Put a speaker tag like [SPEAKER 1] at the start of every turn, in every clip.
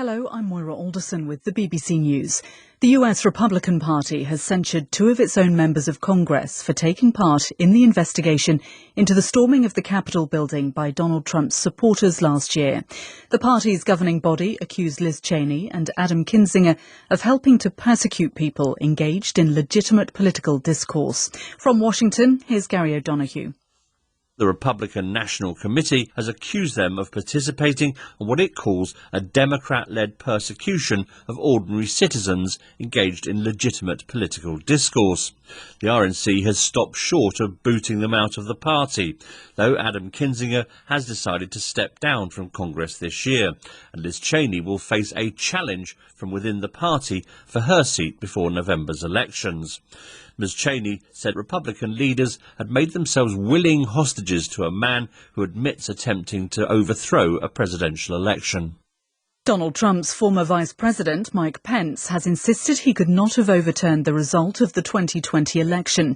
[SPEAKER 1] Hello, I'm Moira Alderson with the BBC News. The US Republican Party has censured two of its own members of Congress for taking part in the investigation into the storming of the Capitol building by Donald Trump's supporters last year. The party's governing body accused Liz Cheney and Adam Kinzinger of helping to persecute people engaged in legitimate political discourse. From Washington, here's Gary O'Donoghue.
[SPEAKER 2] The Republican National Committee has accused them of participating in what it calls a Democrat-led persecution of ordinary citizens engaged in legitimate political discourse. The RNC has stopped short of booting them out of the party, though Adam Kinzinger has decided to step down from Congress this year, and Liz Cheney will face a challenge from within the party for her seat before November's elections. Ms. Cheney said Republican leaders had made themselves willing hostages to a man who admits attempting to overthrow a presidential election.
[SPEAKER 1] Donald Trump's former Vice President, Mike Pence, has insisted he could not have overturned the result of the 2020 election.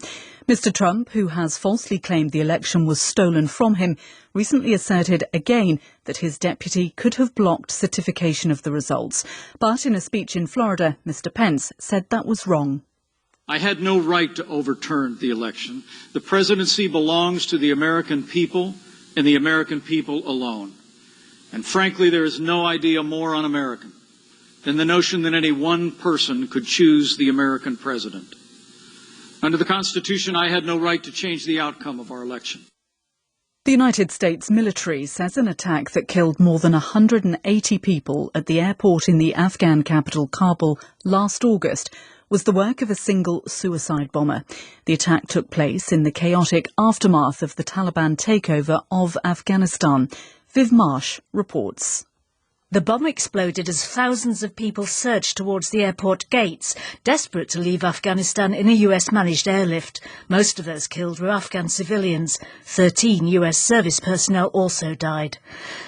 [SPEAKER 1] Mr. Trump, who has falsely claimed the election was stolen from him, recently asserted again that his deputy could have blocked certification of the results. But in a speech in Florida, Mr. Pence said that was wrong.
[SPEAKER 3] I had no right to overturn the election. The presidency belongs to the American people and the American people alone. And frankly, there is no idea more un-American than the notion that any one person could choose the American president. Under the Constitution, I had no right to change the outcome of our election.
[SPEAKER 1] The United States military says an attack that killed more than 180 people at the airport in the Afghan capital Kabul last August was the work of a single suicide bomber. The attack took place in the chaotic aftermath of the Taliban takeover of Afghanistan. Viv Marsh reports.
[SPEAKER 4] The bomb exploded as thousands of people surged towards the airport gates, desperate to leave Afghanistan in a US-managed airlift. Most of those killed were Afghan civilians. 13 US service personnel also died.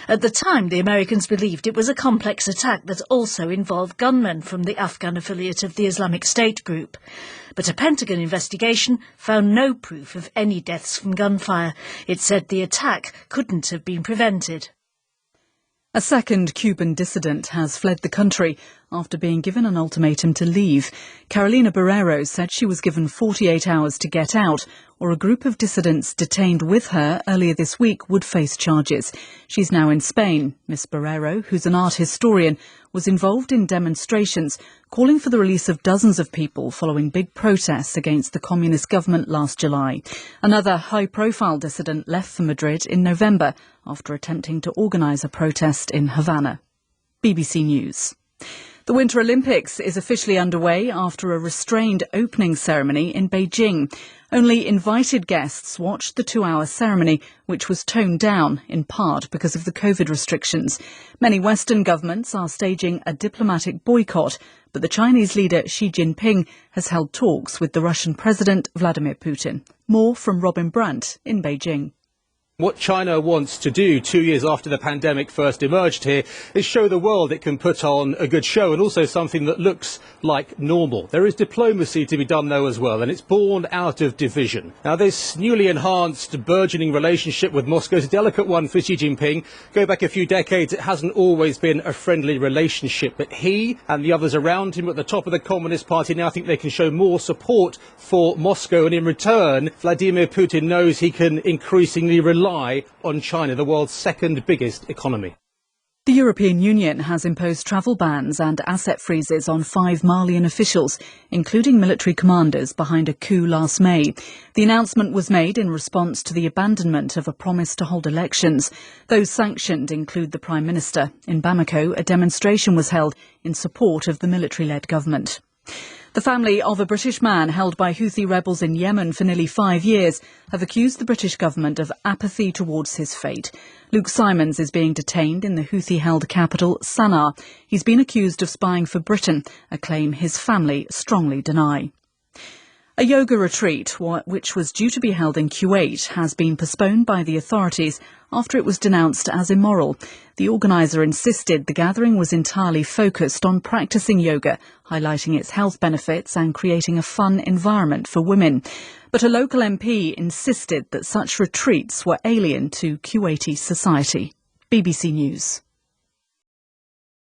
[SPEAKER 4] At the time, the Americans believed it was a complex attack that also involved gunmen from the Afghan affiliate of the Islamic State group. But a Pentagon investigation found no proof of any deaths from gunfire. It said the attack couldn't have been prevented.
[SPEAKER 1] A second Cuban dissident has fled the country after being given an ultimatum to leave. Carolina Barrero said she was given 48 hours to get out, or a group of dissidents detained with her earlier this week would face charges. She's now in Spain. Ms. Barrero, who's an art historian, was involved in demonstrations calling for the release of dozens of people following big protests against the communist government last July. Another high-profile dissident left for Madrid in November after attempting to organise a protest in Havana. BBC News. The Winter Olympics is officially underway after a restrained opening ceremony in Beijing. Only invited guests watched the 2-hour ceremony, which was toned down, in part because of the COVID restrictions. Many Western governments are staging a diplomatic boycott, but the Chinese leader Xi Jinping has held talks with the Russian President Vladimir Putin. More from Robin Brandt in Beijing.
[SPEAKER 5] What China wants to do 2 years after the pandemic first emerged here is show the world it can put on a good show, and also something that looks like normal. There is diplomacy to be done though as well, and it's born out of division. Now this newly enhanced burgeoning relationship with Moscow is a delicate one for Xi Jinping. Go back a few decades, it hasn't always been a friendly relationship, but he and the others around him at the top of the Communist Party now think they can show more support for Moscow, and in return Vladimir Putin knows he can increasingly rely on China, the world's second biggest economy.
[SPEAKER 1] The European Union has imposed travel bans and asset freezes on 5 Malian officials, including military commanders behind a coup last May. The announcement was made in response to the abandonment of a promise to hold elections. Those sanctioned include the Prime Minister. In Bamako, a demonstration was held in support of the military-led government. The family of a British man held by Houthi rebels in Yemen for nearly 5 years have accused the British government of apathy towards his fate. Luke Simons is being detained in the Houthi-held capital, Sana'a. He's been accused of spying for Britain, a claim his family strongly deny. A yoga retreat, which was due to be held in Kuwait, has been postponed by the authorities after it was denounced as immoral. The organiser insisted the gathering was entirely focused on practising yoga, highlighting its health benefits and creating a fun environment for women. But a local MP insisted that such retreats were alien to Kuwaiti society. BBC News.